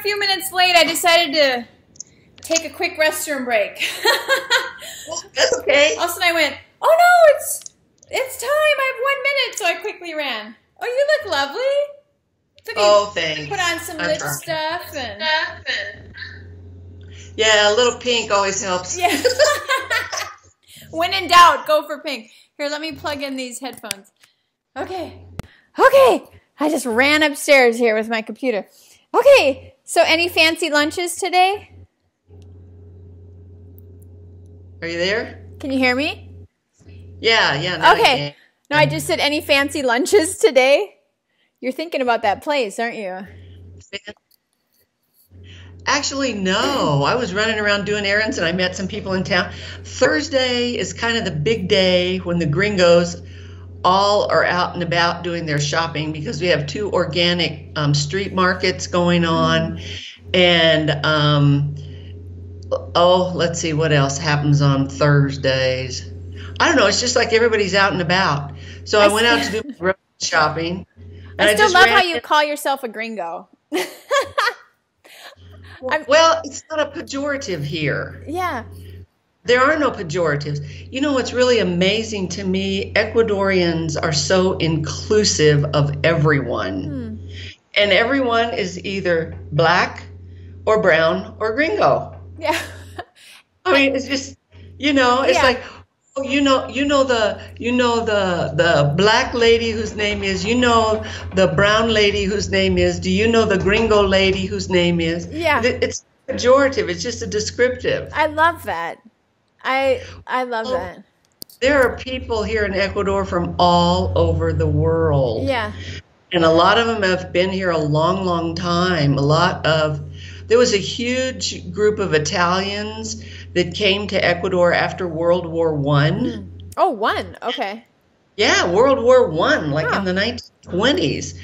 a few minutes late. I decided to take a quick restroom break. That's okay. All of a sudden I went, oh no, it's time. I have 1 minute. So I quickly ran. Oh, you look lovely. Oh, thanks. Put on some lip stuff and yeah, a little pink always helps. Yeah. When in doubt, go for pink. Here, let me plug in these headphones. Okay. I just ran upstairs here with my computer. Okay. So any fancy lunches today? Are you there? Can you hear me? Yeah. Now okay. No, I just said any fancy lunches today. You're thinking about that place, aren't you? Actually, no. I was running around doing errands and I met some people in town. Thursday is kind of the big day when the gringos all are out and about doing their shopping because we have 2 organic street markets going on. And, let's see what else happens on Thursdays. I don't know. It's just like everybody's out and about. So I went out to do grocery shopping. And I still love how you call yourself a gringo. Well, it's not a pejorative here. Yeah. There are no pejoratives. You know what's really amazing to me? Ecuadorians are so inclusive of everyone. And everyone is either black or brown or gringo. Yeah. I mean, it's just, it's like, oh, you know the black lady whose name is, the brown lady whose name is, do you know the gringo lady whose name is? Yeah. It's pejorative. It's just a descriptive. I love that. I love that. There are people here in Ecuador from all over the world. Yeah. And a lot of them have been here a long, long time. There was a huge group of Italians that came to Ecuador after World War I. Oh, one. Okay. Yeah, World War I, like in the 1920s.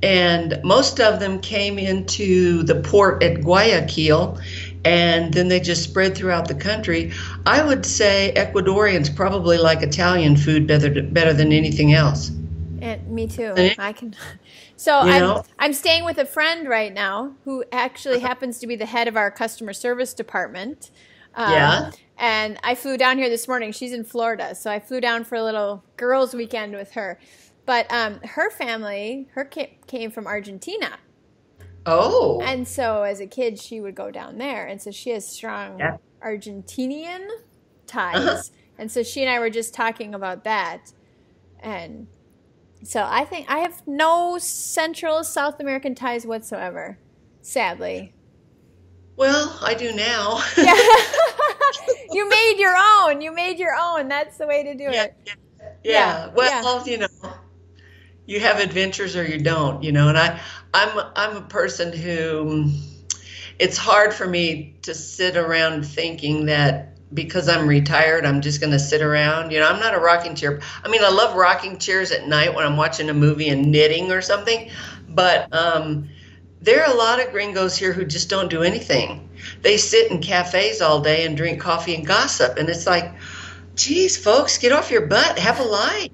And most of them came into the port at Guayaquil, and then they just spread throughout the country. I would say Ecuadorians probably like Italian food better than anything else. And me too. I can. So I'm staying with a friend right now who actually happens to be the head of our customer service department. And I flew down here this morning. She's in Florida, so I flew down for a little girls' weekend with her. But her family, came from Argentina. Oh. And so as a kid, she would go down there. And so she has strong Argentinian ties. And so she and I were just talking about that. And so I think I have no Central South American ties whatsoever, sadly. Well, I do now. Yeah. You made your own. That's the way to do it. Yeah. Well, you have adventures or you don't, and I'm a person who, it's hard for me to sit around thinking that because I'm retired, I'm just going to sit around. I'm not a rocking chair. I mean, I love rocking chairs at night when I'm watching a movie and knitting or something, but there are a lot of gringos here who just don't do anything. They sit in cafes all day and drink coffee and gossip, and it's like, geez, folks, get off your butt, have a life.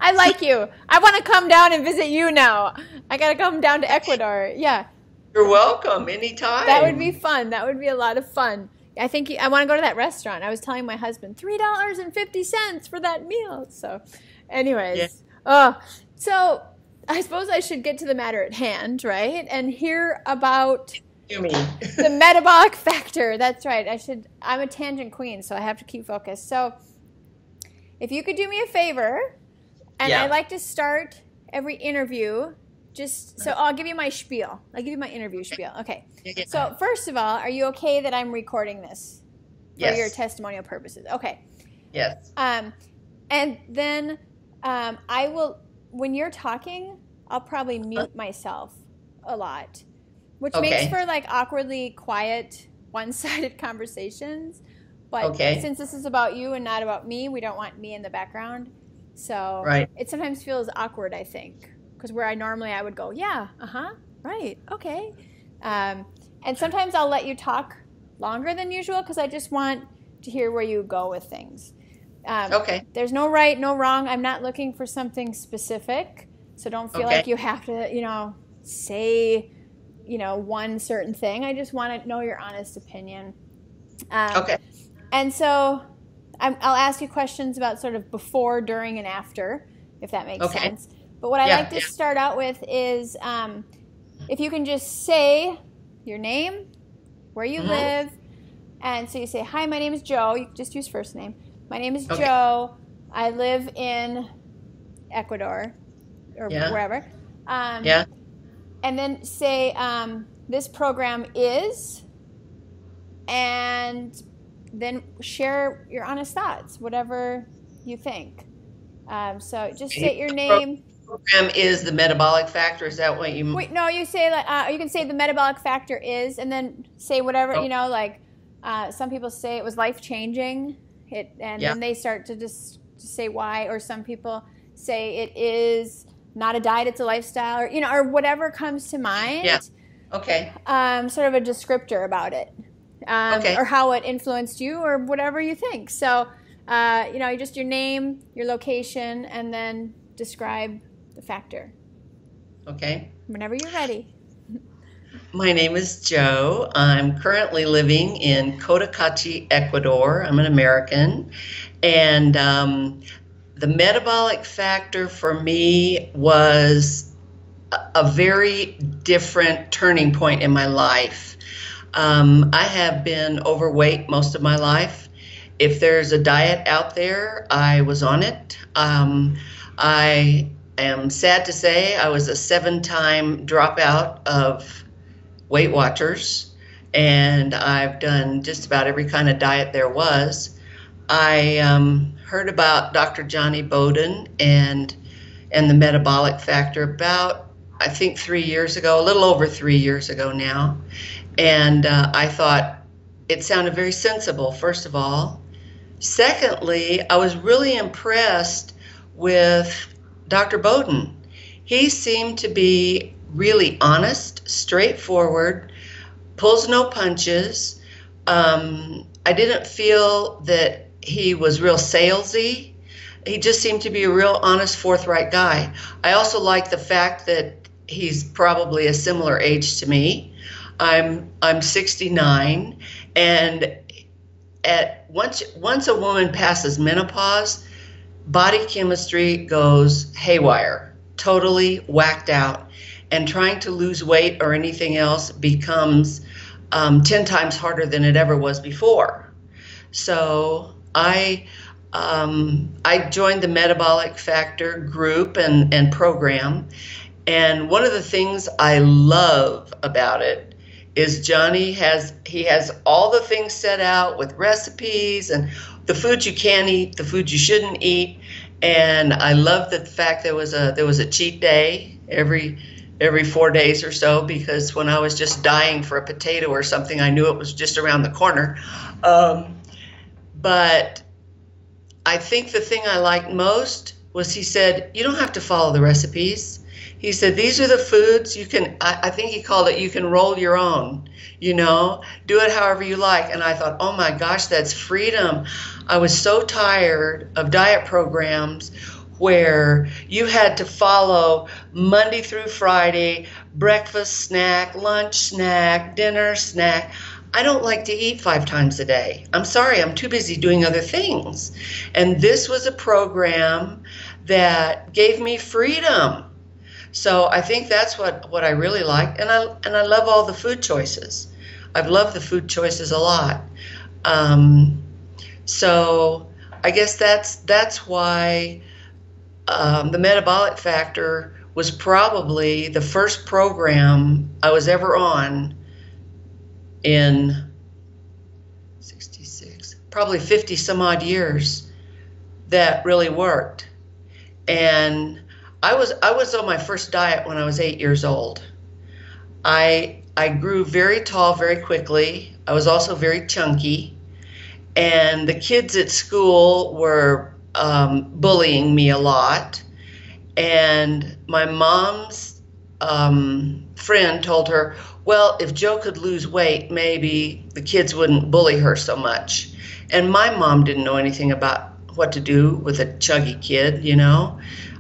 I like you. I want to come down and visit you now. I got to come down to Ecuador. Yeah. You're welcome anytime. That would be fun. That would be a lot of fun. I think I want to go to that restaurant. I was telling my husband, $3.50 for that meal. So anyways. So I suppose I should get to the matter at hand, right? And hear about the metabolic factor. That's right. I'm a tangent queen, so I have to keep focused. So if you could do me a favor, and I like to start every interview so I'll give you my spiel. I'll give you my interview spiel. Okay. So first of all, are you okay that I'm recording this for your testimonial purposes? Okay. Yes. And then I will, when you're talking, I'll probably mute myself a lot, which makes for like awkwardly quiet, one-sided conversations. But since this is about you and not about me, we don't want me in the background. So it sometimes feels awkward, I think, because where I would go, right, okay. And sometimes I'll let you talk longer than usual because I just want to hear where you go with things. There's no right, no wrong. I'm not looking for something specific, so don't feel like you have to, say one certain thing. I just want to know your honest opinion. Okay. And so I'll ask you questions about sort of before, during, and after, if that makes sense. But what I like to start out with is if you can just say your name, where you live. And so you say, hi, my name is Joe. You can just use first name. My name is Joe. I live in Ecuador or wherever. And then say, this program is, and then share your honest thoughts, whatever you think. So just state your name. Program is the metabolic factor. Is that what you? Wait, no. You say you can say the metabolic factor is, and then say whatever like. Some people say it was life changing. Then they start to just say why, or some people say it is not a diet, it's a lifestyle, or whatever comes to mind. Yeah. Okay. Sort of a descriptor about it. Or how it influenced you, or whatever you think. So, just your name, your location, and then describe the factor. Okay. Whenever you're ready. My name is Joe. I'm currently living in Cotacachi, Ecuador. I'm an American. And the metabolic factor for me was a very different turning point in my life. I have been overweight most of my life. If there's a diet out there, I was on it. I am sad to say I was a 7-time dropout of Weight Watchers, and I've done just about every kind of diet there was. I heard about Dr. Johnny Bowden and the metabolic factor about, I think, 3 years ago, a little over 3 years ago now. And I thought it sounded very sensible, first of all. Secondly, I was really impressed with Dr. Bowden. He seemed to be really honest, straightforward, pulls no punches. I didn't feel that he was real salesy. He just seemed to be a real honest, forthright guy. I also like the fact that he's probably a similar age to me. I'm 69, and once a woman passes menopause, body chemistry goes haywire, totally whacked out, and trying to lose weight or anything else becomes 10 times harder than it ever was before. So I joined the Metabolic Factor group and program, and one of the things I love about it is Johnny has all the things set out with recipes and the food you can eat, the food you shouldn't eat, and I love the fact there was a cheat day every 4 days or so, because when I was just dying for a potato or something, I knew it was just around the corner. But I think the thing I liked most was he said, you don't have to follow the recipes. He said, these are the foods you can, I think he called it, you can roll your own, do it however you like. And I thought, oh my gosh, that's freedom. I was so tired of diet programs where you had to follow Monday through Friday, breakfast snack, lunch snack, dinner snack. I don't like to eat 5 times a day. I'm sorry, I'm too busy doing other things. And this was a program that gave me freedom. So I think that's what I really liked, and I love all the food choices. I've loved the food choices a lot. So I guess that's why the Metabolic Factor was probably the first program I was ever on in 66, probably 50 some odd years that really worked. And I was on my first diet when I was 8 years old. I grew very tall very quickly. I was also very chunky, and the kids at school were bullying me a lot. And my mom's friend told her, well, if Joe could lose weight, maybe the kids wouldn't bully her so much. And my mom didn't know anything about what to do with a chubby kid,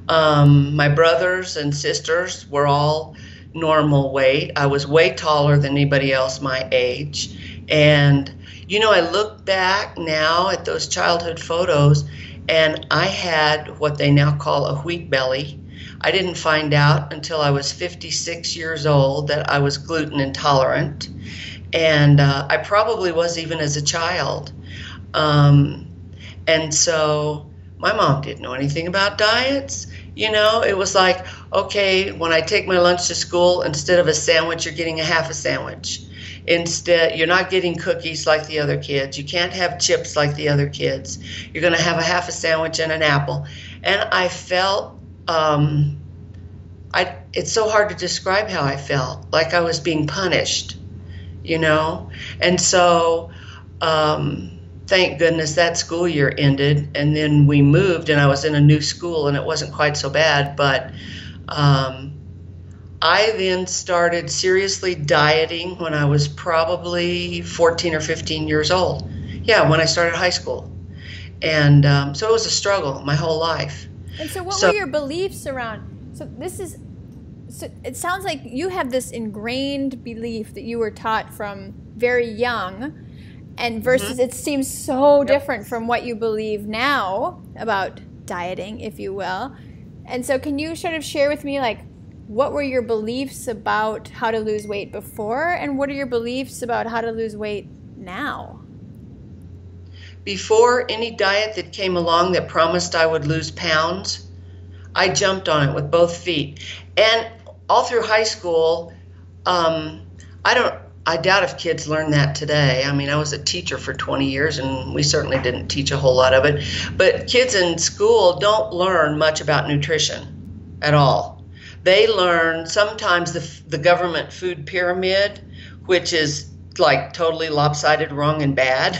My brothers and sisters were all normal weight. I was way taller than anybody else my age. And, you know, I look back now at those childhood photos, and I had what they now call a wheat belly. I didn't find out until I was 56 years old that I was gluten intolerant. And I probably was even as a child. And so my mom didn't know anything about diets. You know, it was like, okay, when I take my lunch to school, instead of a sandwich, you're getting a half a sandwich. Instead, you're not getting cookies like the other kids. You can't have chips like the other kids. You're going to have a half a sandwich and an apple. And I felt, it's so hard to describe how I felt, like I was being punished, you know? And so, thank goodness that school year ended, and then we moved, and I was in a new school, and it wasn't quite so bad. But I then started seriously dieting when I was probably 14 or 15 years old. Yeah, when I started high school. And so it was a struggle my whole life. And so what were your beliefs around, so it sounds like you have this ingrained belief that you were taught from very young, and versus it seems so different from what you believe now about dieting, if you will. And so can you sort of share with me, like, what were your beliefs about how to lose weight before, and what are your beliefs about how to lose weight now? Before any diet that came along that promised I would lose pounds, I jumped on it with both feet. And all through high school, I doubt if kids learn that today. I mean, I was a teacher for 20 years, and we certainly didn't teach a whole lot of it. But kids in school don't learn much about nutrition at all. They learn sometimes the government food pyramid, which is like totally lopsided, wrong, and bad.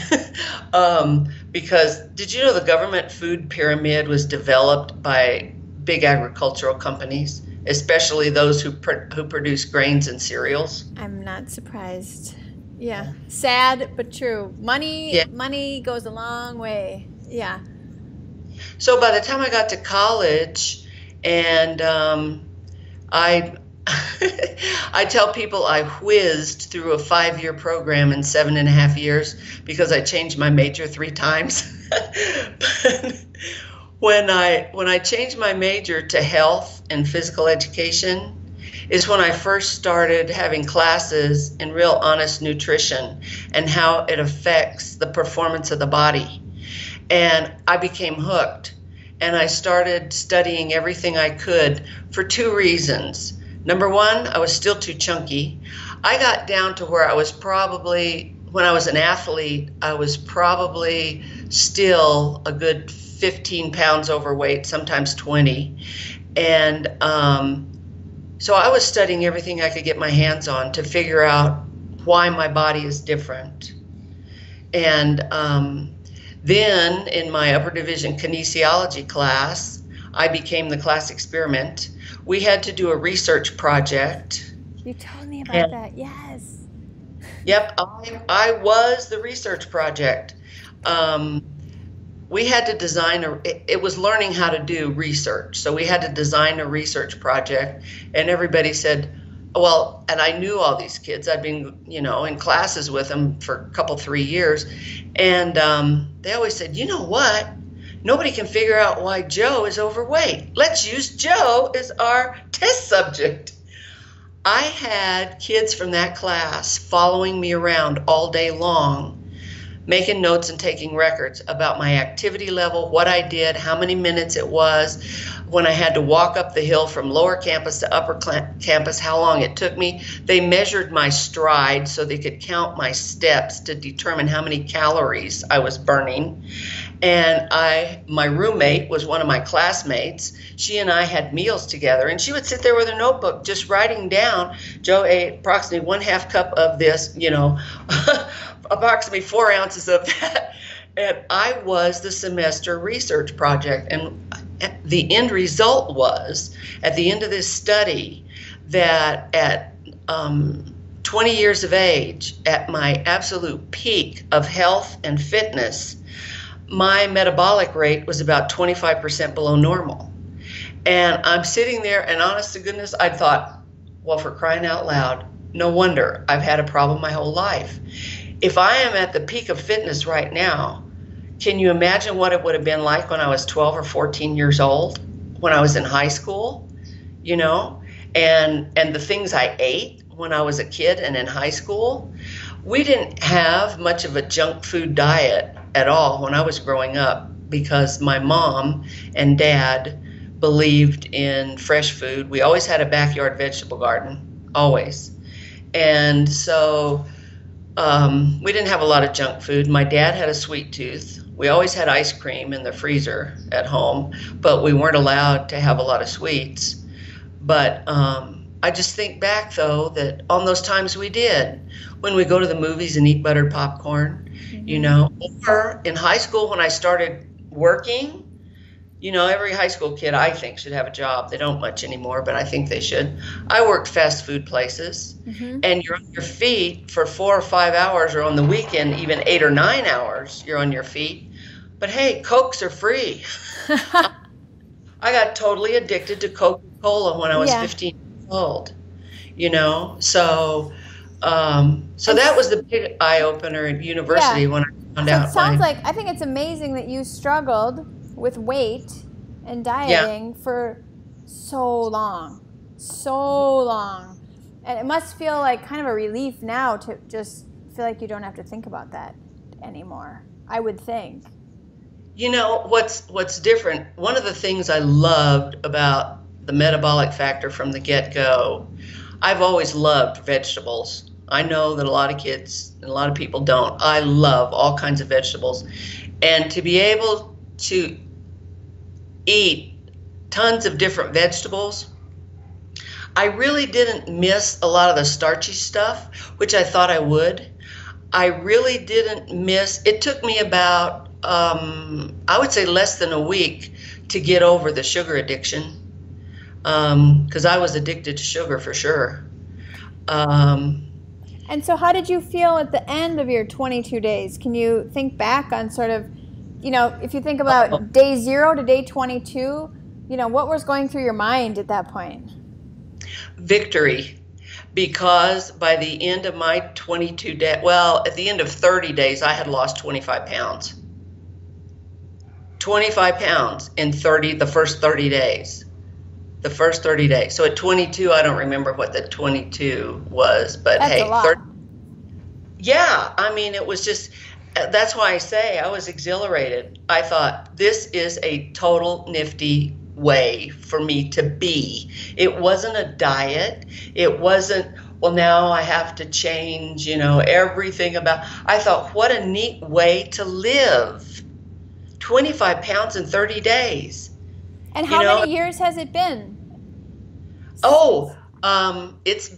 Because did you know the government food pyramid was developed by big agricultural companies, especially those who produce grains and cereals? I'm not surprised. Yeah. Sad, but true. Money goes a long way. Yeah. So by the time I got to college, and I tell people I whizzed through a 5-year program in 7.5 years because I changed my major 3 times. But when I changed my major to health and physical education is when I first started having classes in real honest nutrition and how it affects the performance of the body. And I became hooked, and I started studying everything I could for 2 reasons. Number one, I was still too chunky. I got down to where I was probably, when I was an athlete, I was probably still a good 15 pounds overweight, sometimes 20. And so I was studying everything I could get my hands on to figure out why my body is different. And then in my upper division kinesiology class, I became the class experiment. We had to do a research project. You told me about that, yes. Yep, I was the research project. We had to design it was learning how to do research. So we had to design a research project, and everybody said, well, and I knew all these kids. I'd been, in classes with them for a couple, 3 years. And they always said, you know what? Nobody can figure out why Joe is overweight. Let's use Joe as our test subject. I had kids from that class following me around all day long, making notes and taking records about my activity level, what I did, how many minutes it was, when I had to walk up the hill from lower campus to upper campus, how long it took me. They measured my stride so they could count my steps to determine how many calories I was burning. And my roommate was one of my classmates. She and I had meals together, and she would sit there with her notebook just writing down, Joe ate approximately 1/2 cup of this, approximately 4 ounces of that. And I was the semester research project. And the end result was, at the end of this study, that at 20 years of age, at my absolute peak of health and fitness, my metabolic rate was about 25% below normal. And I'm sitting there, and honest to goodness, I thought, well, for crying out loud, no wonder I've had a problem my whole life. If I am at the peak of fitness right now, can you imagine what it would have been like when I was 12 or 14 years old, when I was in high school, you know, and the things I ate when I was a kid and in high school? We didn't have much of a junk food diet at all when I was growing up, because my mom and dad believed in fresh food. We always had a backyard vegetable garden, always. And so we didn't have a lot of junk food. My dad had a sweet tooth. We always had ice cream in the freezer at home, but we weren't allowed to have a lot of sweets. But I just think back, though, that on those times we did, when we go to the movies and eat buttered popcorn, you know, or in high school when I started working, you know, every high school kid, I think, should have a job. They don't much anymore, but I think they should. I worked fast food places, and you're on your feet for 4 or 5 hours, or on the weekend, even 8 or 9 hours, you're on your feet. But hey, Cokes are free. I got totally addicted to Coca-Cola when I was 15 years old, you know? So that was the big eye-opener at university when I found out. It sounds like, I think it's amazing that you struggled with weight and dieting for so long. And it must feel like kind of a relief now to just feel like you don't have to think about that anymore, I would think. You know, what's different, one of the things I loved about the metabolic factor from the get-go, I've always loved vegetables. I know that a lot of kids and a lot of people don't. I love all kinds of vegetables. And to be able to eat tons of different vegetables, I really didn't miss a lot of the starchy stuff, which I thought I would. I really didn't miss, it took me about, I would say less than a week to get over the sugar addiction, because I was addicted to sugar for sure. And so how did you feel at the end of your 22 days? Can you think back on sort of, you know, if you think about day 0 to day 22, you know, what was going through your mind at that point? Victory, because by the end of my 22 days, well, at the end of 30 days, I had lost 25 pounds. 25 pounds in the first 30 days. The first 30 days. So at 22, I don't remember what the 22 was, but that's hey, a lot. Yeah, I mean, it was just, that's why I say I was exhilarated. I thought, this is a total nifty way for me to be. It wasn't a diet. It wasn't, well, now I have to change, you know, everything about, I thought, what a neat way to live. 25 pounds in 30 days. And how many years has it been? Oh, it's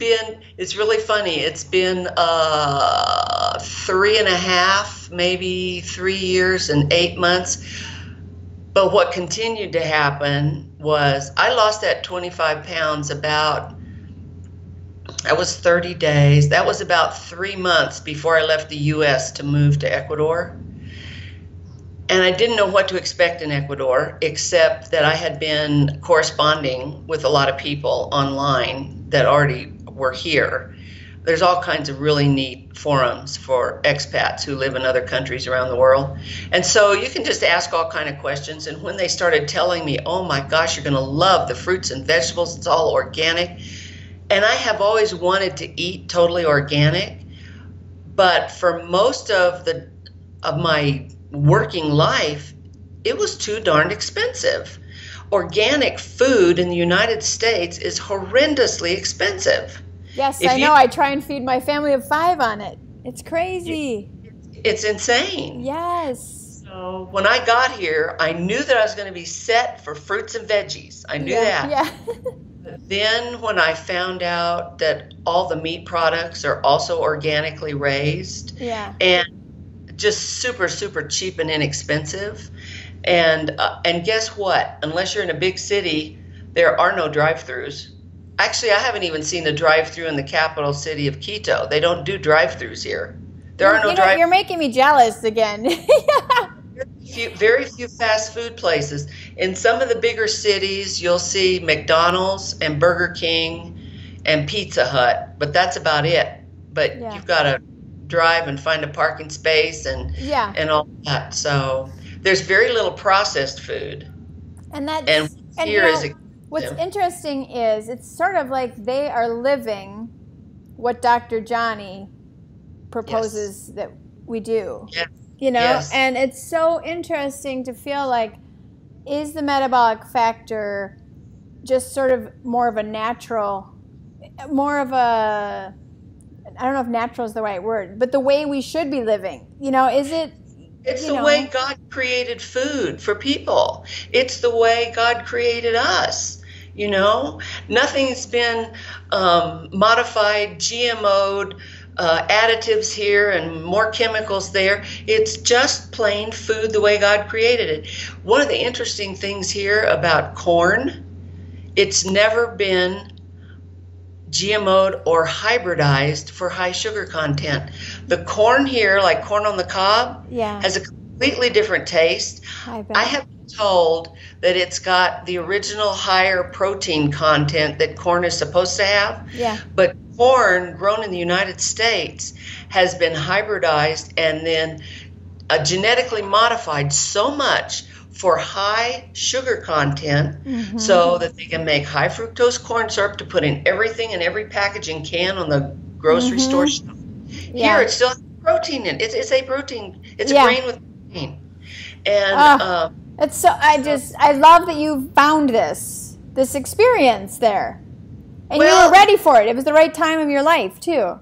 really funny. It's been 3.5, maybe 3 years and 8 months. But what continued to happen was I lost that 25 pounds that was 30 days. That was about 3 months before I left the U.S. to move to Ecuador. And I didn't know what to expect in Ecuador, except that I had been corresponding with a lot of people online that already were here. There's all kinds of really neat forums for expats who live in other countries around the world. And so you can just ask all kinds of questions. And when they started telling me, oh my gosh, you're going to love the fruits and vegetables, it's all organic. And I have always wanted to eat totally organic. But for most of my working life, it was too darned expensive. Organic food in the United States is horrendously expensive. Yes, I know. I try and feed my family of 5 on it. It's crazy. It's insane. Yes. So when I got here, I knew that I was going to be set for fruits and veggies. I knew that. Yeah. But then when I found out that all the meat products are also organically raised, and just super, super cheap and inexpensive. And guess what? Unless you're in a big city, there are no drive-thrus. Actually, I haven't even seen a drive-thru in the capital city of Quito. They don't do drive-thrus here. There are no drive-thrus. You're making me jealous again. Very few fast food places. In some of the bigger cities, you'll see McDonald's and Burger King and Pizza Hut, but that's about it. But you've got to drive and find a parking space and all that. So there's very little processed food. And that's what's interesting is it's sort of like they are living what Dr. Johnny proposes that we do. Yes. You know, and it's so interesting to feel like, is the metabolic factor just sort of more of a natural, more of a, I don't know if natural is the right word, but the way we should be living, you know, is it? It's the way God created food for people. It's the way God created us. You know, nothing's been modified, GMO'd, additives here and more chemicals there. It's just plain food the way God created it. One of the interesting things here about corn, it's never been GMO'd or hybridized for high sugar content. The corn here, like corn on the cob, has a completely different taste. I have been told that it's got the original higher protein content that corn is supposed to have. But corn grown in the United States has been hybridized and then genetically modified so much for high sugar content so that they can make high fructose corn syrup to put in everything in every packaging can on the grocery store shelf. Here it still has protein in it. It's a protein. It's a grain with protein. And it's so I love that you found this experience there. And you were ready for it. It was the right time of your life too.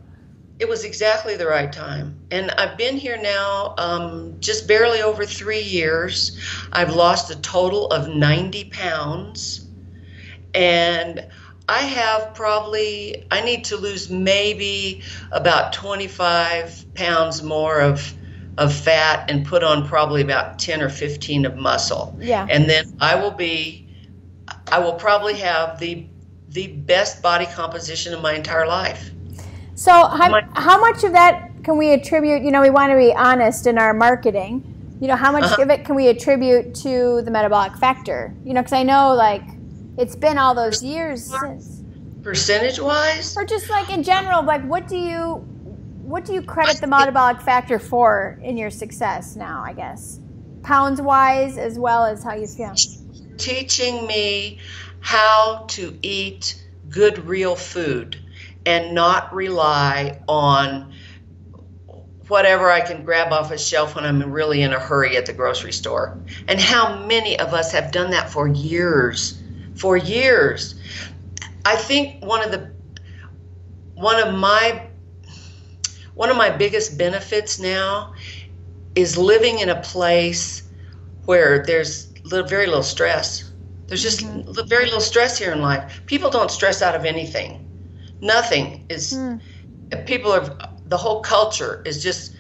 It was exactly the right time. And I've been here now just barely over 3 years. I've lost a total of 90 pounds. And I have I need to lose maybe about 25 pounds more of fat and put on probably about 10 or 15 of muscle. And then I will probably have the best body composition of my entire life. So how much of that can we attribute, you know, we want to be honest in our marketing, you know, how much of it can we attribute to the metabolic factor? You know, because I know, like, it's been all those years since. Percentage-wise? Or just, like, in general, like, what do you credit the metabolic factor for in your success now, I guess? Pounds-wise as well as how you feel. Teaching me how to eat good, real food and not rely on whatever I can grab off a shelf when I'm really in a hurry at the grocery store. And how many of us have done that for years. For years. I think one of my biggest benefits now is living in a place where there's very little stress. There's just very little stress here in life. People don't stress out of anything. Nothing is, the whole culture is just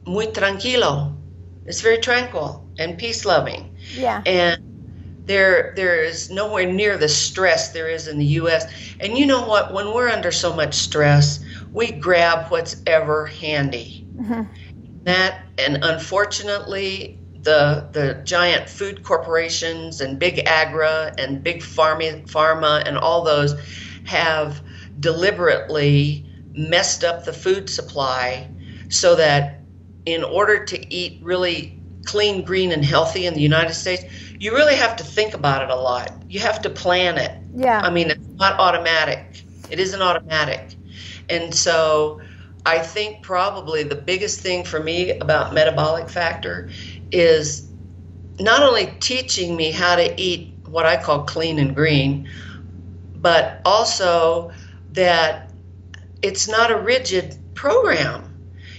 muy tranquilo. It's very tranquil and peace-loving. And there is nowhere near the stress there is in the U.S. And you know what? When we're under so much stress, we grab what's ever handy. And unfortunately, the giant food corporations and big agra and big pharma and all those have deliberately messed up the food supply so that in order to eat really clean, green, and healthy in the United States, you really have to think about it a lot. You have to plan it. I mean, it's not automatic. It isn't automatic. And so I think probably the biggest thing for me about metabolic factor is not only teaching me how to eat what I call clean and green, but also that it's not a rigid program.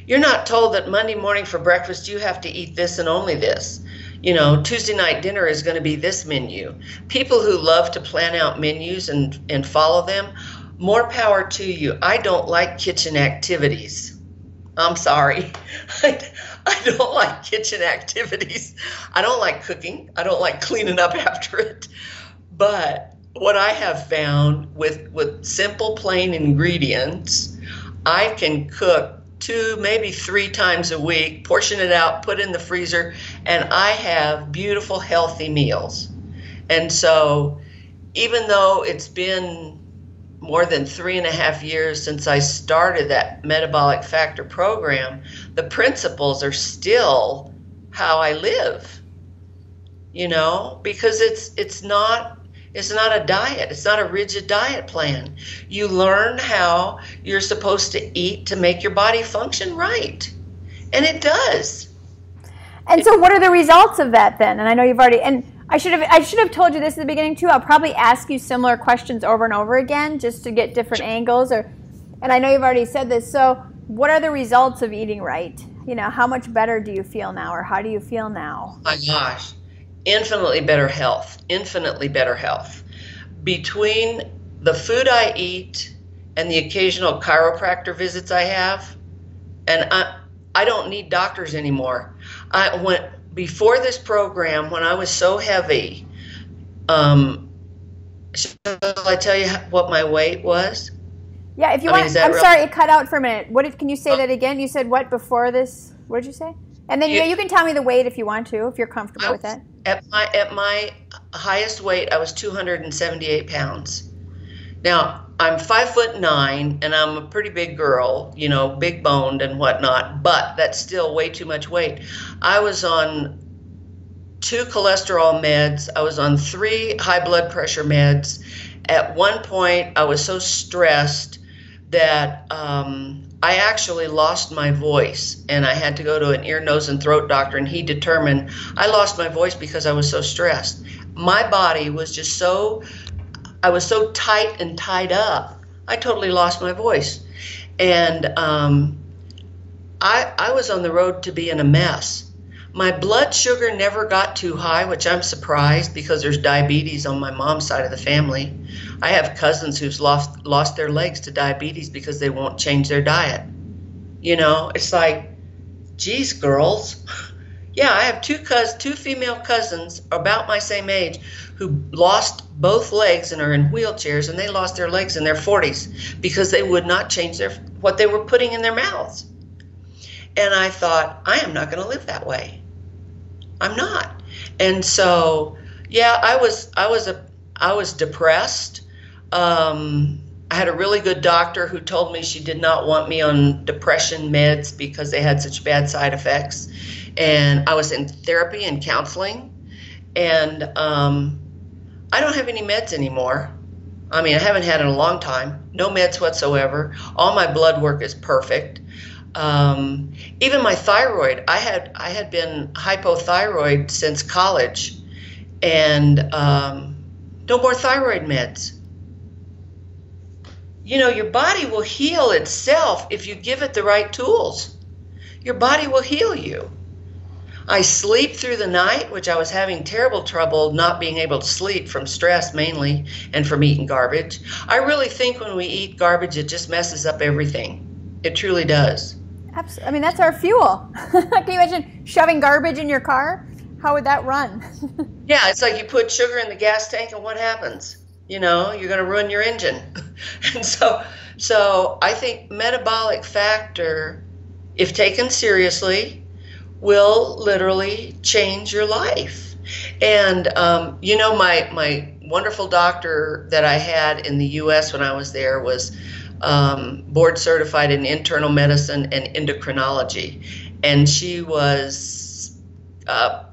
You're not told that Monday morning for breakfast you have to eat this and only this. You know, Tuesday night dinner is going to be this menu. People who love to plan out menus and follow them, more power to you. I don't like kitchen activities. I'm sorry. I don't like kitchen activities. I don't like cooking. I don't like cleaning up after it. But what I have found with simple, plain ingredients, I can cook 2, maybe 3 times a week, portion it out, put it in the freezer, and I have beautiful, healthy meals. And so even though it's been more than 3.5 years since I started that metabolic factor program, the principles are still how I live, because it's not a diet. It's not a rigid diet plan. You learn how you're supposed to eat to make your body function right. And it does. And so what are the results of that then? And I know you've already, and I should have told you this at the beginning too. I'll probably ask you similar questions over and over again just to get different angles, and I know you've already said this. So what are the results of eating right? How much better do you feel now, or how do you feel now? My gosh, infinitely better health, infinitely better health. Between the food I eat and the occasional chiropractor visits I have, and I don't need doctors anymore. Before this program, when I was so heavy, shall I tell you what my weight was? Yeah, if you want. I'm sorry, it cut out for a minute. Can you say that again? You said what before this? What did you say? And then you can tell me the weight if you want to, if you're comfortable with that. At my highest weight, I was 278 pounds. Now, I'm 5'9", and I'm a pretty big girl, big boned and whatnot, but that's still way too much weight. I was on 2 cholesterol meds. I was on 3 high blood pressure meds. At one point, I was so stressed that I actually lost my voice, and I had to go to an ear, nose, and throat doctor, and he determined I lost my voice because I was so stressed. My body was just I was so tight and tied up, I totally lost my voice. And I was on the road to being a mess. My blood sugar never got too high, which I'm surprised because there's diabetes on my mom's side of the family. I have cousins who've lost their legs to diabetes because they won't change their diet. It's like, geez, girls. Yeah, I have 2 female cousins about my same age who lost both legs and are in wheelchairs, and they lost their legs in their 40s because they would not change what they were putting in their mouths. And I thought, I am not going to live that way. I'm not. And so, yeah, I was depressed. I had a really good doctor who told me she did not want me on depression meds because they had such bad side effects. And I was in therapy and counseling, and I don't have any meds anymore. I mean, I haven't had in a long time. No meds whatsoever. All my blood work is perfect. Even my thyroid, I had been hypothyroid since college, and no more thyroid meds. Your body will heal itself if you give it the right tools. Your body will heal you. I sleep through the night, which I was having terrible trouble not being able to sleep from stress mainly and from eating garbage. I really think when we eat garbage, it just messes up everything. It truly does. Absolutely. I mean, that's our fuel. Can you imagine shoving garbage in your car? How would that run? Yeah, it's like you put sugar in the gas tank and what happens? You're going to ruin your engine. And so I think metabolic factor, if taken seriously, will literally change your life. And, my wonderful doctor that I had in the U.S. when I was there was board certified in internal medicine and endocrinology. And she was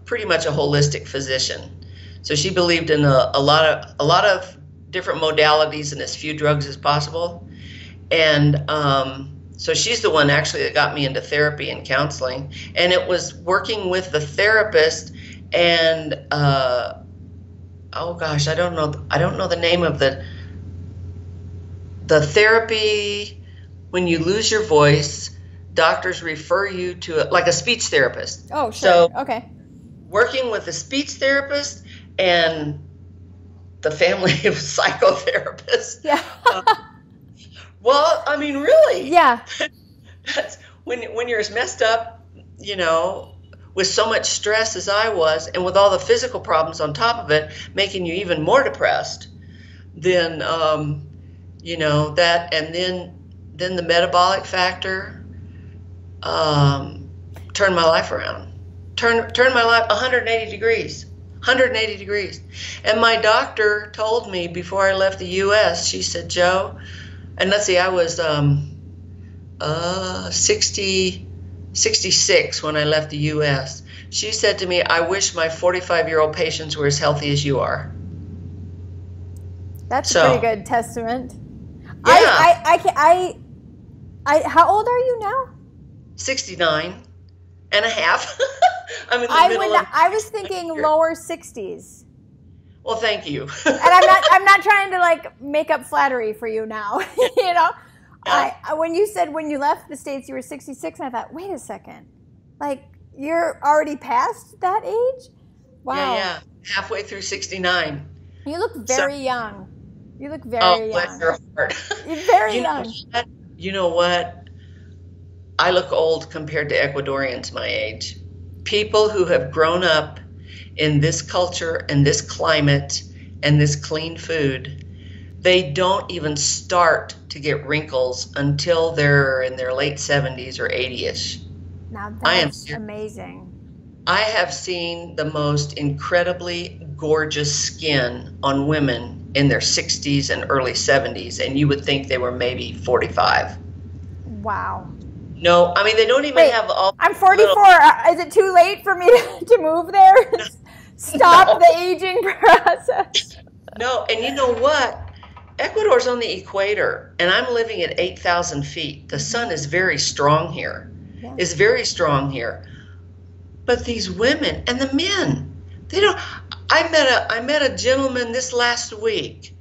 pretty much a holistic physician. So she believed in a lot of different modalities and as few drugs as possible. And so she's the one actually that got me into therapy and counseling. And it was working with the therapist and oh gosh, I don't know the name of the therapy. When you lose your voice, doctors refer you to like a speech therapist. Oh, sure. So okay. Working with a speech therapist and the family of psychotherapists. Yeah. Well, I mean, really. Yeah. That's when you're as messed up, with so much stress as I was, and with all the physical problems on top of it, making you even more depressed, then, that, and then the metabolic factor, turned my life around. Turned my life 180 degrees. 180 degrees. And my doctor told me before I left the U.S., she said, Jo, and let's see, I was 66 when I left the U.S. She said to me, I wish my 45-year-old patients were as healthy as you are. That's a pretty good testament. Yeah. How old are you now? 69 and a half. I'm in the middle of I was thinking lower 60s. Well, thank you. And I'm not trying to like make up flattery for you now. You know, when you said when you left the States you were 66, I thought, wait a second, like you're already past that age? Wow. Yeah, halfway through 69. You look very young. You look very young. Bless your heart. You're very young. You know what? I look old compared to Ecuadorians my age. People who have grown up in this culture and this climate and this clean food, they don't even start to get wrinkles until they're in their late 70s or 80ish. Now that's amazing. I have seen the most incredibly gorgeous skin on women in their 60s and early 70s, and you would think they were maybe 45. Wow. No, I mean, they don't even have all... I'm 44. Is it too late for me to move there? Stop the aging process. No, and you know what? Ecuador's on the equator, and I'm living at 8,000 feet. The sun is very strong here. Yeah. It's very strong here. But these women and the men, they don't... I met a gentleman this last week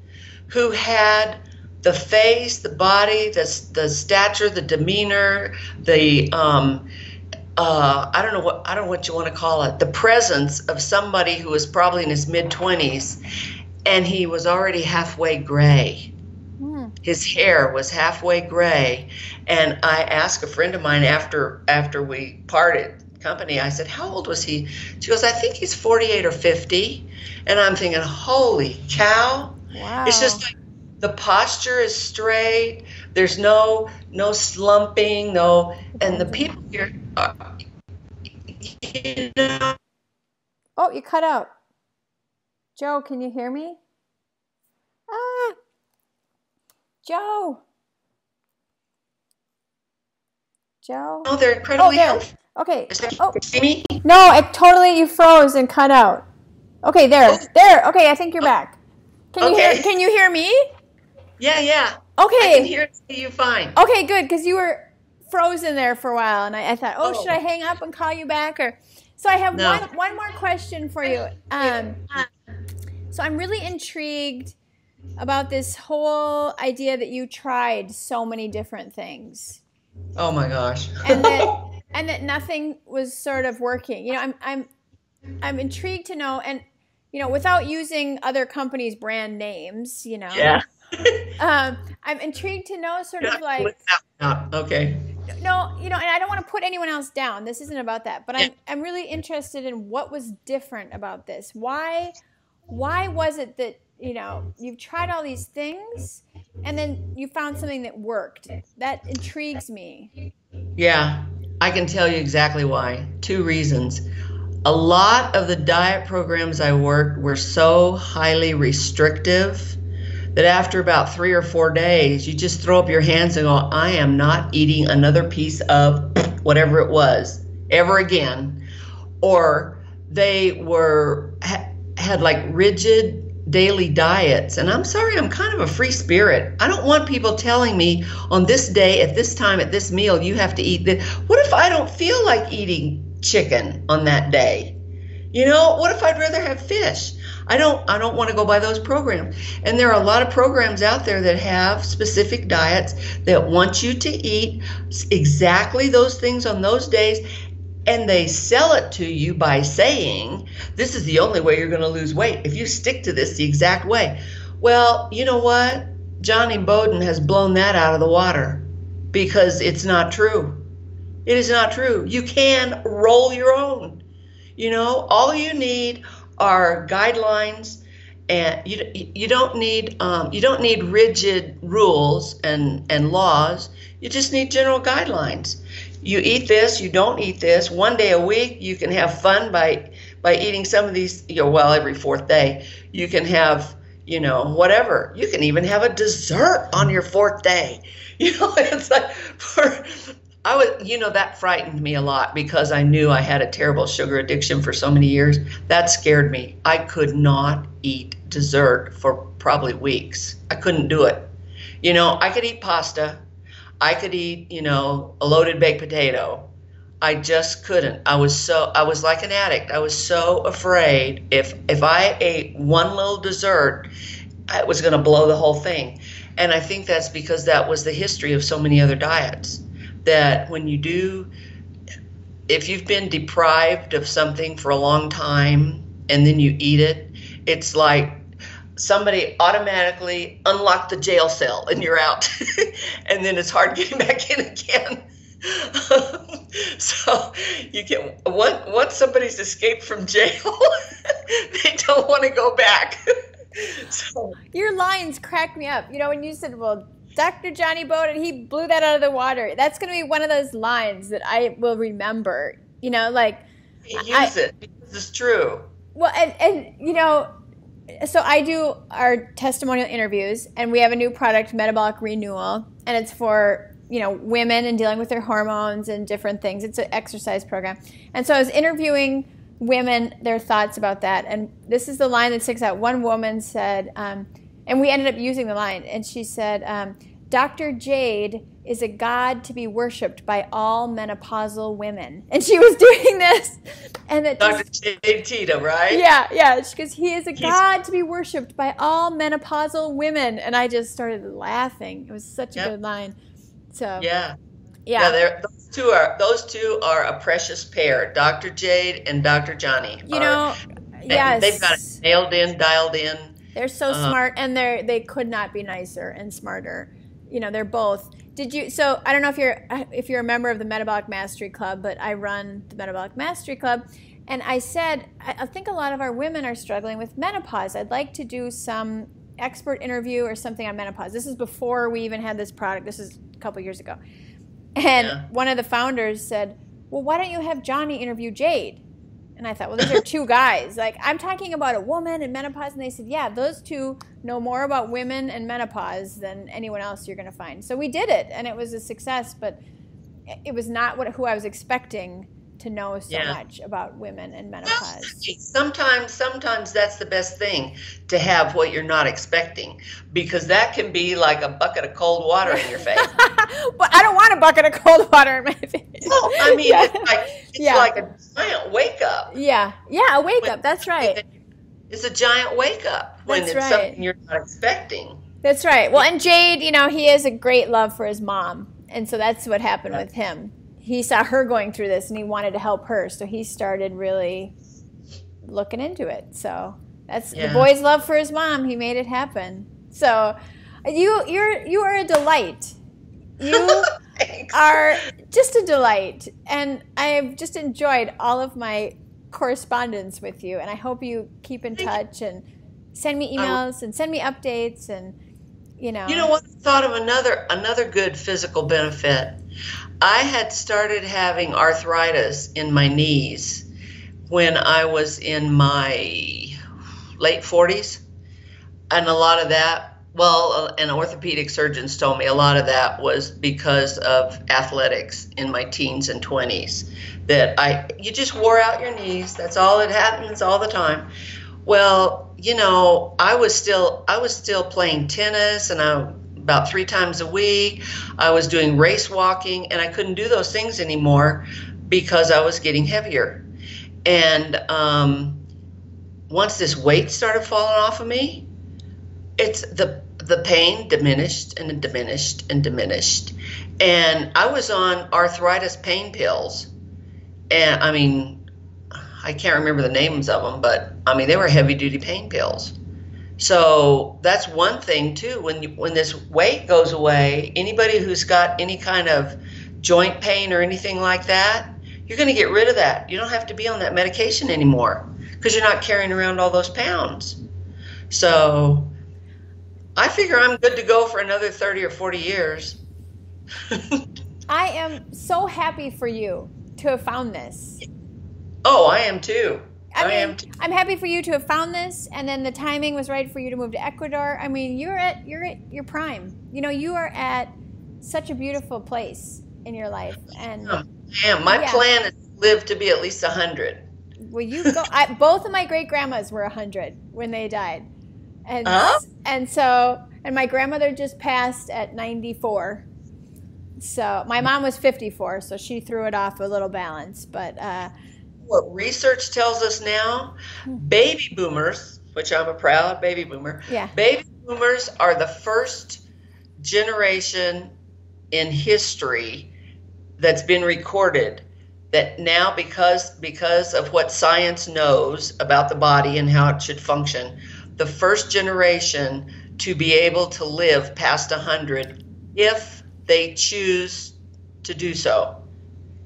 who had the face, the body, the stature, the demeanor, the I don't know what you want to call it, the presence of somebody who was probably in his mid-20s, and he was already halfway gray. His hair was halfway gray, and I asked a friend of mine after we parted company, I said, how old was he? She goes, I think he's 48 or 50. And I'm thinking, holy cow. Wow. It's just like the posture is straight. There's no slumping, and the people here are, you know. Oh, you cut out. Jo, can you hear me? Jo. Oh, they're incredibly healthy. Okay. See me? No, you froze and cut out. Okay, there. Okay, I think you're back. Can you hear me? Yeah. Okay. I can hear you fine. Okay, good, because you were frozen there for a while, and I thought, should I hang up and call you back? So I have one more question for you. So I'm really intrigued about this whole idea that you tried so many different things. Oh my gosh. And that nothing was sort of working. You know, I'm intrigued to know, and you know, without using other companies' brand names, you know. Yeah. I'm intrigued to know sort of like. Okay. No, you know, and I don't want to put anyone else down. This isn't about that, but I'm really interested in what was different about this. Why was it that, you know, you've tried all these things and then you found something that worked? That intrigues me. Yeah, I can tell you exactly why. 2 reasons. A lot of the diet programs I worked were so highly restrictive that after about 3 or 4 days, you just throw up your hands and go, I am not eating another piece of whatever it was ever again. Or they had like rigid daily diets. And I'm sorry, I'm kind of a free spirit. I don't want people telling me on this day, at this time, at this meal, you have to eat this. What if I don't feel like eating chicken on that day? You know, what if I'd rather have fish? I don't want to go by those programs. And there are a lot of programs out there that have specific diets that want you to eat exactly those things on those days. And they sell it to you by saying, this is the only way you're going to lose weight if you stick to this the exact way. Well, you know what? Johnny Bowden has blown that out of the water because it's not true. It is not true. You can roll your own. You know, all you need are guidelines, and you don't need rigid rules and laws. You just need general guidelines. You eat this, you don't eat this. 1 day a week, you can have fun by by eating some of these, well, every fourth day, you can have, whatever. You can even have a dessert on your fourth day. It's like, that frightened me a lot because I knew I had a terrible sugar addiction for so many years. That scared me. I could not eat dessert for probably weeks. I couldn't do it. I could eat pasta. I could eat, a loaded baked potato. I just couldn't. I was like an addict. I was so afraid if I ate one little dessert, it was going to blow the whole thing. And I think that's because that was the history of so many other diets. That if you've been deprived of something for a long time and then you eat it, it's like somebody automatically unlocked the jail cell and you're out. And then it's hard getting back in again. So you get, once somebody's escaped from jail, they don't want to go back. So. Your lines crack me up. When you said, well, Dr. Johnny Bowden, he blew that out of the water. That's going to be one of those lines that I will remember, like. Use it because it's true. Well, and so I do our testimonial interviews, and we have a new product, Metabolic Renewal, and it's for, women and dealing with their hormones and different things. It's an exercise program. And so I was interviewing women, their thoughts about that. And this is the line that sticks out. One woman said, and we ended up using the line, and she said, Dr. Jade is a god to be worshipped by all menopausal women. And she was doing this. And that Dr. Jade Tita, right? Yeah. Because he is a god to be worshipped by all menopausal women. And I just started laughing. It was such a good line. So yeah. Those two are a precious pair, Dr. Jade and Dr. Johnny. Yes, they've got it nailed in, dialed in. They're so smart, and they could not be nicer and smarter. They're both. So I don't know if you're a member of the Metabolic Mastery Club, but I run the Metabolic Mastery Club, and I said I think a lot of our women are struggling with menopause. I'd like to do some expert interview or something on menopause. This is before we even had this product. This is a couple years ago. And one of the founders said, well, why don't you have Johnny interview Jade? And I thought, well, these are two guys. Like, I'm talking about a woman and menopause. And they said, yeah, those two know more about women and menopause than anyone else you're going to find. So we did it, and it was a success, but it was not who I was expecting to know so much about women and menopause. Sometimes that's the best thing, to have what you're not expecting, because that can be like a bucket of cold water in your face. Well, I don't want a bucket of cold water in my face. No, I mean, it's like a giant wake up. Yeah, a wake up. That's right. It's a giant wake up when it's something you're not expecting. That's right. Well, and Jade, he has a great love for his mom, and so that's what happened with him. He saw her going through this, and he wanted to help her, so he started really looking into it. So that's the boy's love for his mom. He made it happen. So you are a delight. You are just a delight, and I've just enjoyed all of my correspondence with you, and I hope you keep in touch and send me emails and send me updates, and You know what? I thought of another good physical benefit. I had started having arthritis in my knees when I was in my late 40s. And a lot of that, and orthopedic surgeons told me a lot of that was because of athletics in my teens and 20s. You just wore out your knees. That's all that happens all the time. Well, I was still playing tennis, and about 3 times a week. I was doing race walking, and I couldn't do those things anymore because I was getting heavier. And once this weight started falling off of me, it's the pain diminished and diminished and diminished. And I was on arthritis pain pills, and I can't remember the names of them, but they were heavy duty pain pills. So that's one thing too. When this weight goes away, anybody who's got any kind of joint pain or anything like that, you're going to get rid of that. You don't have to be on that medication anymore because you're not carrying around all those pounds. So I figure I'm good to go for another 30 or 40 years. I am so happy for you to have found this. Oh, I am too. I mean, I'm happy for you to have found this, and then the timing was right for you to move to Ecuador. I mean, you're at your prime. You know, you are at such a beautiful place in your life. And my plan is to live to be at least 100. Well, you go. Both of my great grandmas were 100 when they died, and my grandmother just passed at 94. So my mom was 54, so she threw it off a little balance. But what research tells us now, baby boomers, which I'm a proud baby boomer, baby boomers are the first generation in history that's been recorded that now, because of what science knows about the body and how it should function, the first generation to be able to live past 100 if they choose to do so.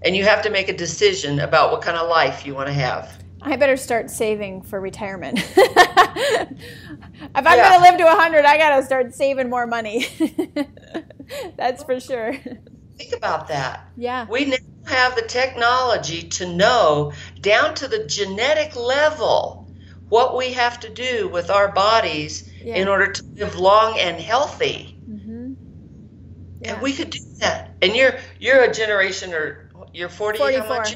And you have to make a decision about what kind of life you want to have. I better start saving for retirement. If I'm going to live to 100, I got to start saving more money. That's for sure. Think about that. Yeah. We now have the technology to know down to the genetic level what we have to do with our bodies in order to live long and healthy. Yeah. And we could do that. And you're a generation, or you're 40. 44. How much?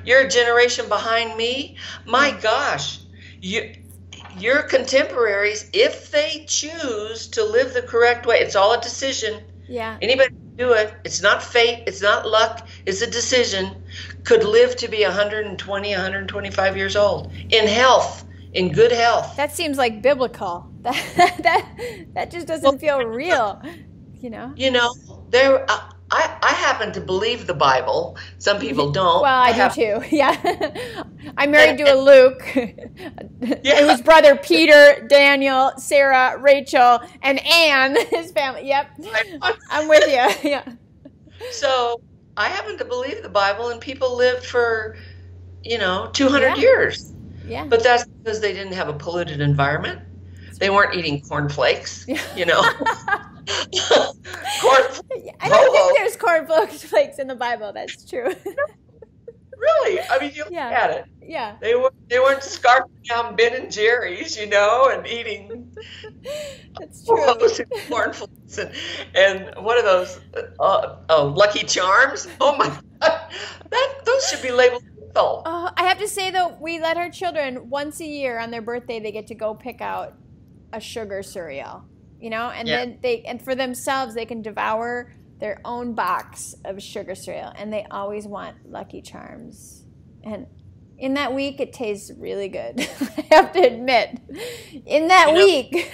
You're a generation behind me. My gosh, your contemporaries, if they choose to live the correct way, it's all a decision. Yeah. Anybody can do it. It's not fate. It's not luck. It's a decision. Could live to be 120, 125 years old in health, in good health. That seems like biblical. That just doesn't feel real. You know, I happen to believe the Bible. Some people don't. Well, I do too. Yeah. I'm married to a Luke, whose brother Peter, Daniel, Sarah, Rachel, and Anne, his family. Yep. I'm with you. Yeah. So I happen to believe the Bible, and people lived for, 200 years. Yeah. But that's because they didn't have a polluted environment. They weren't eating cornflakes, I don't think there's cornflakes in the Bible. That's true. Really? I mean, you look at it. Yeah. They weren't scarfing down Ben and Jerry's, and eating. That's true. Cornflakes and what are those? Lucky Charms. Oh my God, those should be labeled. I have to say though, we let our children once a year on their birthday, they get to go pick out a sugar cereal. And then for themselves, they can devour their own box of sugar cereal, and they always want Lucky Charms. And in that week, it tastes really good. I have to admit, in that week.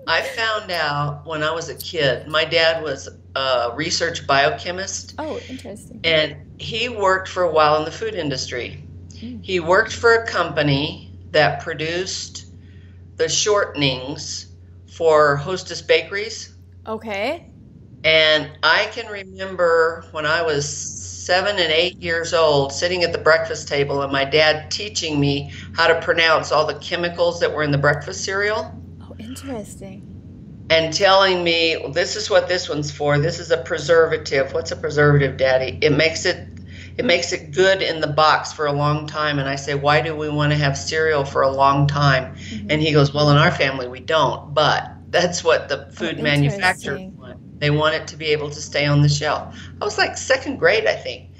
I found out when I was a kid, my dad was a research biochemist. Oh, interesting. And he worked for a while in the food industry. He worked for a company that produced the shortenings for Hostess bakeries. Okay. And I can remember when I was 7 and 8 years old, sitting at the breakfast table and my dad teaching me how to pronounce all the chemicals that were in the breakfast cereal. Oh, interesting. And telling me, well, this is what this one's for. This is a preservative. What's a preservative, Daddy? It makes it good in the box for a long time. And I say, why do we want to have cereal for a long time? And he goes, well, in our family, we don't. But that's what the food manufacturers want. They want it to be able to stay on the shelf. I was like second grade, I think.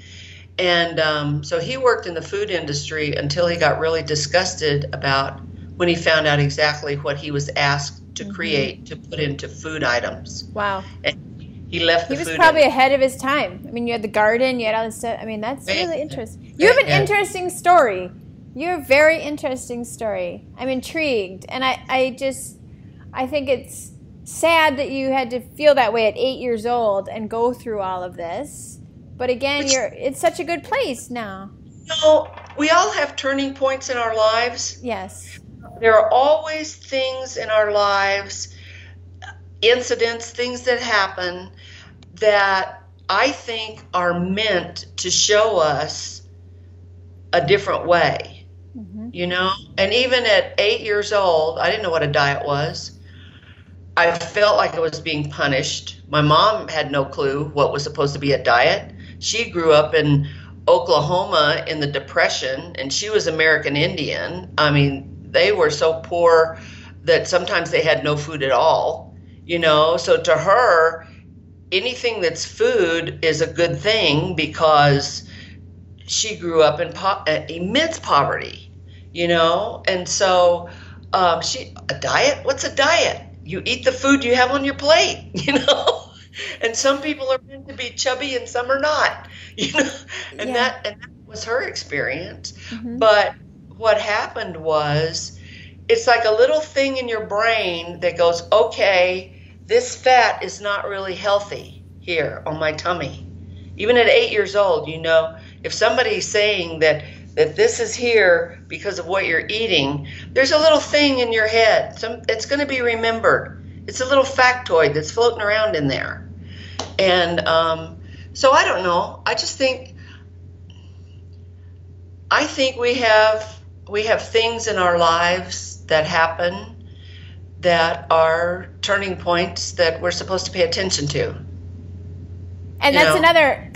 And so he worked in the food industry until he got really disgusted about when he found out exactly what he was asked to create, to put into food items. Wow. And he left the food. He was probably ahead of his time. I mean, you had the garden, you had all this stuff. I mean, that's really interesting. You have an interesting story. You have a very interesting story. I'm intrigued. And I think it's sad that you had to feel that way at 8 years old and go through all of this. But again, it's such a good place now. We all have turning points in our lives. Yes. There are always things in our lives, incidents, things that happen that I think are meant to show us a different way, And even at 8 years old, I didn't know what a diet was. I felt like I was being punished. My mom had no clue what was supposed to be a diet. She grew up in Oklahoma in the Depression, and she was American Indian. I mean, they were so poor that sometimes they had no food at all, you know. So to her, anything that's food is a good thing because she grew up in immense poverty, you know. And so a diet, what's a diet? You eat the food you have on your plate, you know. And some people are meant to be chubby and some are not, you know. And that was her experience. But what happened was, it's like a little thing in your brain that goes, okay, this fat is not really healthy here on my tummy. Even at 8 years old, you know, if somebody's saying that this is here because of what you're eating, there's a little thing in your head. It's going to be remembered. It's a little factoid that's floating around in there. And so I don't know. I think we have things in our lives that happen that are turning points that we're supposed to pay attention to. And that's another,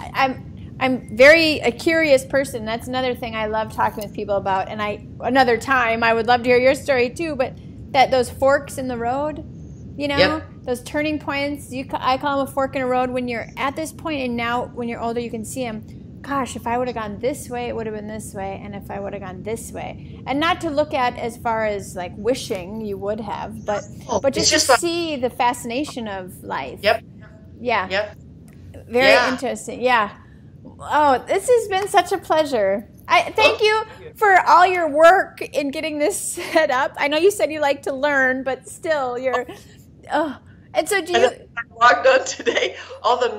I'm very a curious person. That's another thing I love talking with people about. And another time, I would love to hear your story too, but those forks in the road, you know, those turning points, I call them a fork in a road when you're at this point, and now when you're older, you can see them. Gosh, if I would have gone this way, it would have been this way, and if I would have gone this way. And not to look at as far as like wishing you would have, but just to see the fascination of life. Yep. Yeah. Yep. Very interesting. Yeah. Oh, this has been such a pleasure. I thank you for all your work in getting this set up. I know you said you like to learn, but still, and so do you? I logged on today. All the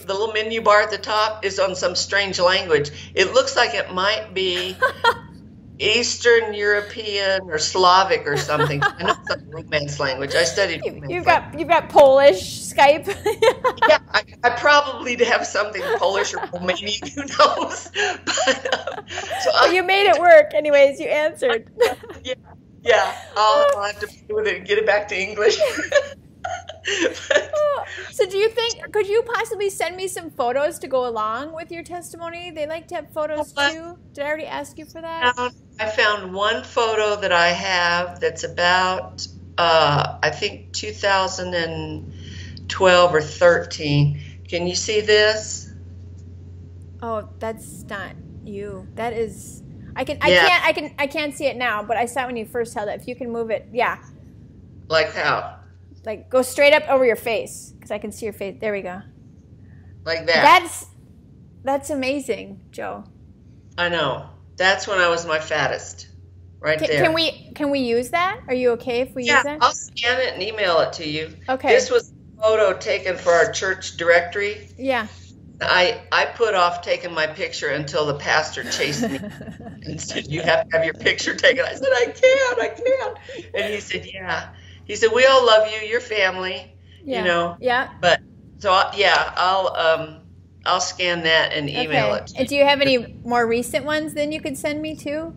little menu bar at the top is on some strange language. It looks like it might be Eastern European or Slavic or something. I know it's a Romance language. I studied Romance. You've got Polish Skype. Yeah, I probably have something Polish or Romanian. Who knows? But, well, you made it work. Anyways, you answered. Yeah. I'll have to play with it and get it back to English. So do you think, could you possibly send me some photos to go along with your testimony? They like to have photos too. Did I already ask you for that? I found one photo that I have that's about, I think 2012 or 13. Can you see this? Oh, that's not you. That is, I can't see it now, but I saw it when you first held it. If you can move it, yeah. Like how? Like go straight up over your face, because I can see your face. There we go. Like that. That's amazing, Joe. I know. That's when I was my fattest. Right there. Can we use that? Are you okay if we use that? Yeah, I'll scan it and email it to you. Okay. This was a photo taken for our church directory. Yeah. I put off taking my picture until the pastor chased me and said, "You have to have your picture taken." I said, I can't. And he said, yeah. He said, "We all love you, your family, you know." Yeah. But so I'll scan that and email it to you. And do you have any more recent ones then you could send me too?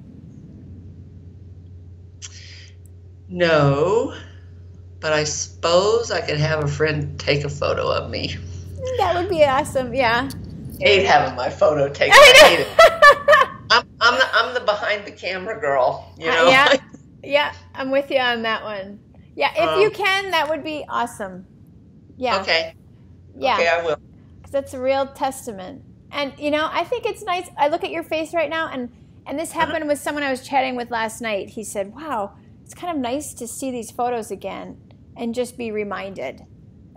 No, but I suppose I could have a friend take a photo of me. That would be awesome. Yeah. I hate having my photo taken. I hate it. I'm the behind the camera girl, you know. Yeah, I'm with you on that one. Yeah, if you can, that would be awesome. Yeah. Okay. Yeah. Okay, I will. Because that's a real testament. And, you know, I think it's nice. I look at your face right now, and this happened with someone I was chatting with last night. He said, wow, it's kind of nice to see these photos again and just be reminded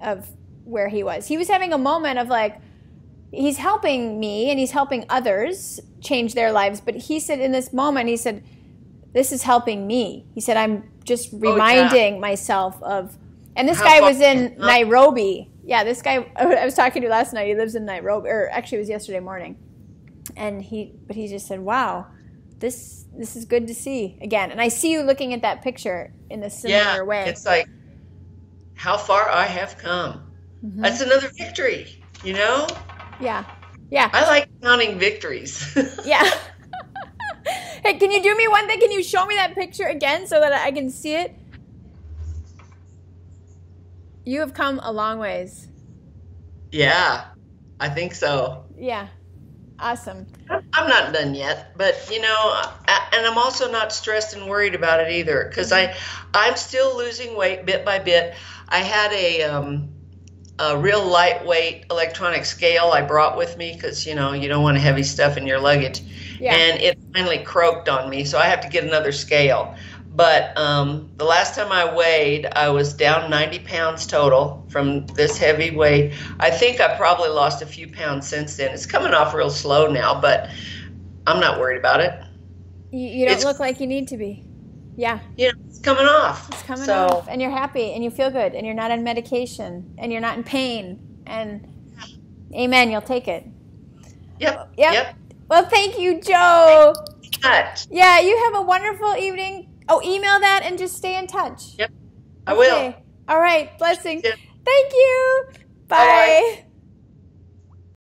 of where he was. He was having a moment of like, he's helping me and he's helping others change their lives. But he said in this moment, he said, this is helping me. He said, I'm just reminding myself of, and this guy was in Nairobi. Yeah, this guy I was talking to last night, he lives in Nairobi, or actually it was yesterday morning. And he just said, wow, this is good to see again. And I see you looking at that picture in a similar way. It's like how far I have come. Mm-hmm. That's another victory, you know? Yeah. Yeah. I like counting victories. Yeah. Hey, can you do me one thing? Can you show me that picture again so that I can see it? You have come a long ways. Yeah, I think so. Yeah. Awesome. I'm not done yet, but and I'm also not stressed and worried about it either, because I'm still losing weight bit by bit. I had a real lightweight electronic scale I brought with me because you don't want heavy stuff in your luggage, and it finally croaked on me, so I have to get another scale. But the last time I weighed, I was down 90 pounds total from this heavy weight. I think I probably lost a few pounds since then. It's coming off real slow now, but I'm not worried about it. You don't look like you need to be. Yeah. It's coming off. It's coming off, and you're happy, and you feel good, and you're not on medication, and you're not in pain, and amen, you'll take it. Yep. Well, thank you, Jo. Thank you so much. Yeah, you have a wonderful evening. Oh, email that and just stay in touch. Yep, I will. All right, blessings. Thank you. Bye. Bye.